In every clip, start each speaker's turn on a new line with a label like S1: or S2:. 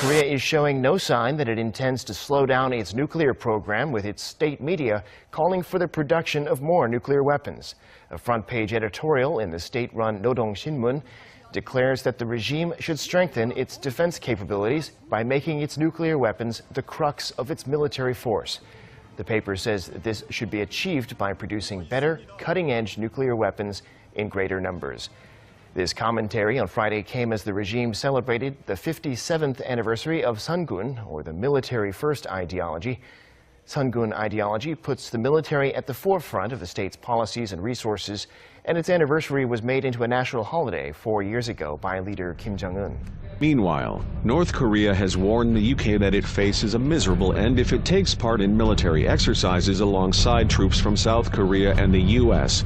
S1: Korea is showing no sign that it intends to slow down its nuclear program, with its state media calling for the production of more nuclear weapons. A front-page editorial in the state-run Rodong Sinmun declares that the regime should strengthen its defense capabilities by making its nuclear weapons the crux of its military force. The paper says that this should be achieved by producing better, cutting-edge nuclear weapons in greater numbers. This commentary on Friday came as the regime celebrated the 57th anniversary of Sungun, or the military first ideology. Sungun ideology puts the military at the forefront of the state's policies and resources, and its anniversary was made into a national holiday 4 years ago by leader Kim Jong-un.
S2: Meanwhile, North Korea has warned the UK that it faces a miserable end if it takes part in military exercises alongside troops from South Korea and the US.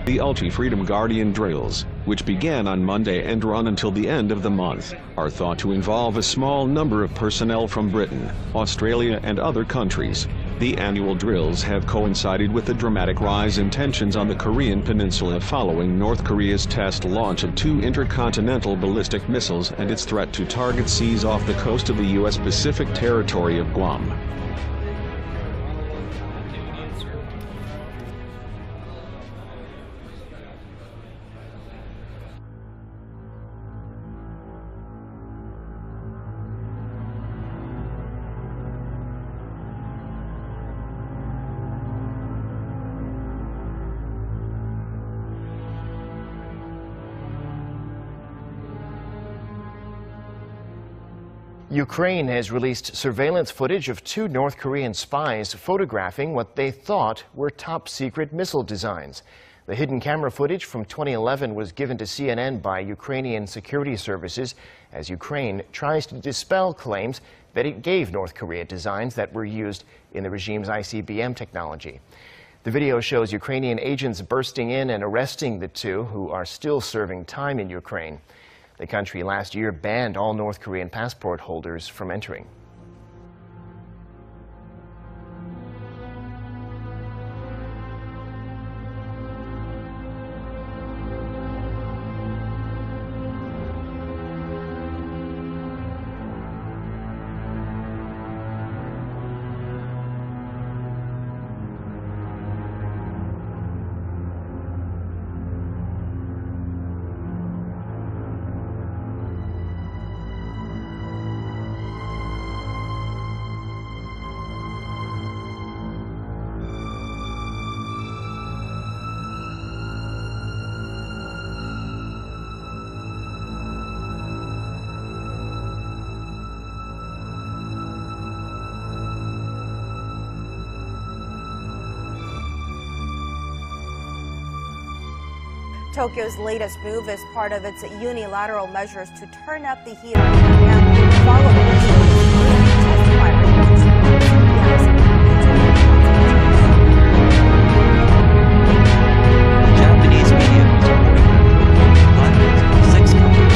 S2: The Ulchi Freedom Guardian drills, which began on Monday and run until the end of the month, are thought to involve a small number of personnel from Britain, Australia, and other countries. The annual drills have coincided with the dramatic rise in tensions on the Korean peninsula following North Korea's test launch of 2 intercontinental ballistic missiles and its threat to target seas off the coast of the U.S. Pacific territory of Guam.
S1: Ukraine has released surveillance footage of 2 North Korean spies photographing what they thought were top-secret missile designs. The hidden camera footage from 2011 was given to CNN by Ukrainian security services as Ukraine tries to dispel claims that it gave North Korea designs that were used in the regime's ICBM technology. The video shows Ukrainian agents bursting in and arresting the 2, who are still serving time in Ukraine. The country last year banned all North Korean passport holders from entering.
S3: Tokyo's latest move is part of its unilateral measures to turn up the heat on Pyongyang following test firing.
S4: Japanese media is reporting that 6 companies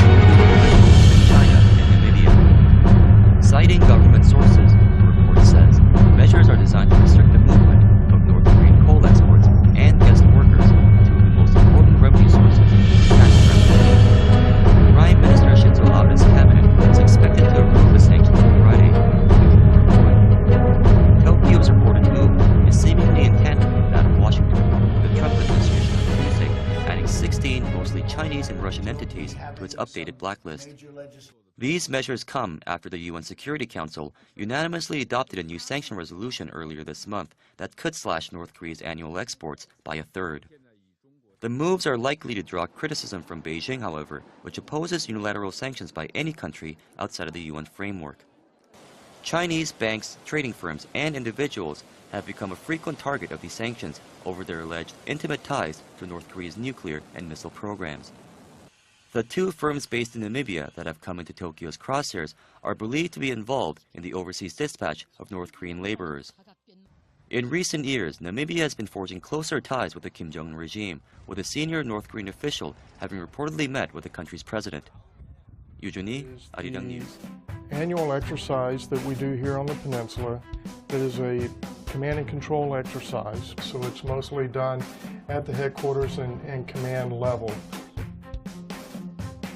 S4: in China and Namibia. Citing government sources, the report says measures are designed to restrict the movement of North Korean coal exports and guest workers to the most important revenue sources, tax revenue. Prime Minister Shinzo Abe's cabinet is expected to approve the sanctions on Friday. Tokyo's reported move is seemingly in tandem with that of Washington, with the Trump administration on Tuesday adding 16 mostly Chinese and Russian entities to its updated blacklist. These measures come after the UN Security Council unanimously adopted a new sanction resolution earlier this month that could slash North Korea's annual exports by a third. The moves are likely to draw criticism from Beijing, however, which opposes unilateral sanctions by any country outside of the UN framework. Chinese banks, trading firms, and individuals have become a frequent target of these sanctions over their alleged intimate ties to North Korea's nuclear and missile programs. The two firms based in Namibia that have come into Tokyo's crosshairs are believed to be involved in the overseas dispatch of North Korean laborers. In recent years, Namibia has been forging closer ties with the Kim Jong-un regime, with a senior North Korean official having reportedly met with the country's president. Yoo Jun-hee, Arirang News.
S5: Annual exercise that we do here on the peninsula that is a command and control exercise, so it's mostly done at the headquarters and command level.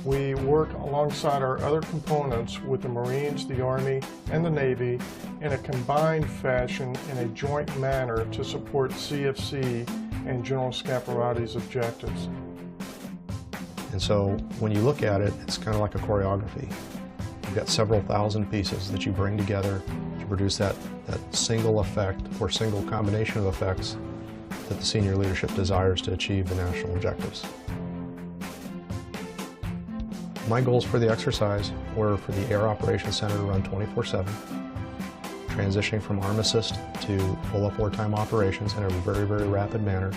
S5: We work alongside our other components with the Marines, the Army, and the Navy in a combined fashion in a joint manner to support CFC and General Scaparotti's objectives.
S6: And so when you look at it, it's kind of like a choreography. You've got several thousand pieces that you bring together to produce that single effect or single combination of effects that the senior leadership desires to achieve the national objectives. My goals for the exercise were for the Air Operations Center to run 24/7, transitioning from arm assist to full-up wartime operations in a very, very rapid manner,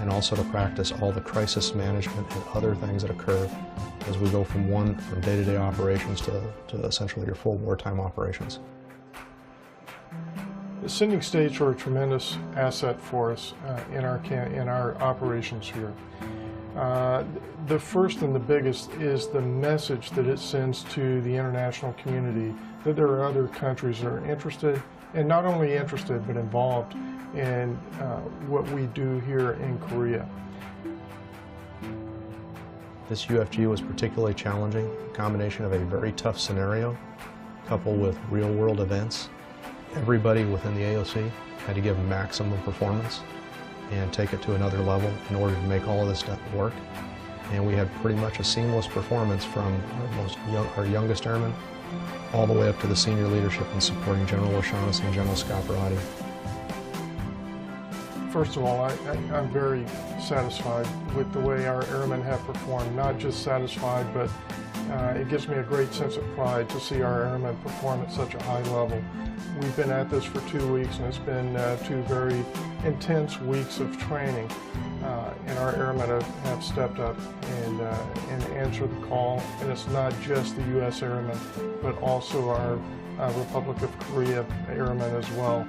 S6: and also to practice all the crisis management and other things that occur as we go from day-to-day operations to essentially your full wartime operations.
S5: The sending states are a tremendous asset for us in our operations here. The first and the biggest is the message that it sends to the international community that there are other countries that are interested, and not only interested, but involved in what we do here in Korea.
S6: This UFG was particularly challenging, a combination of a very tough scenario coupled with real-world events. Everybody within the AOC had to give maximum performance and take it to another level in order to make all of this stuff work. And we had pretty much a seamless performance from our youngest airmen all the way up to the senior leadership in supporting General O'Shaughnessy and General Scaparotti.
S5: First of all, I'm very satisfied with the way our airmen have performed. Not just satisfied, but it gives me a great sense of pride to see our airmen perform at such a high level. We've been at this for 2 weeks, and it's been 2 very intense weeks of training. And our airmen have stepped up and answered the call. And it's not just the U.S. airmen, but also our Republic of Korea airmen as well.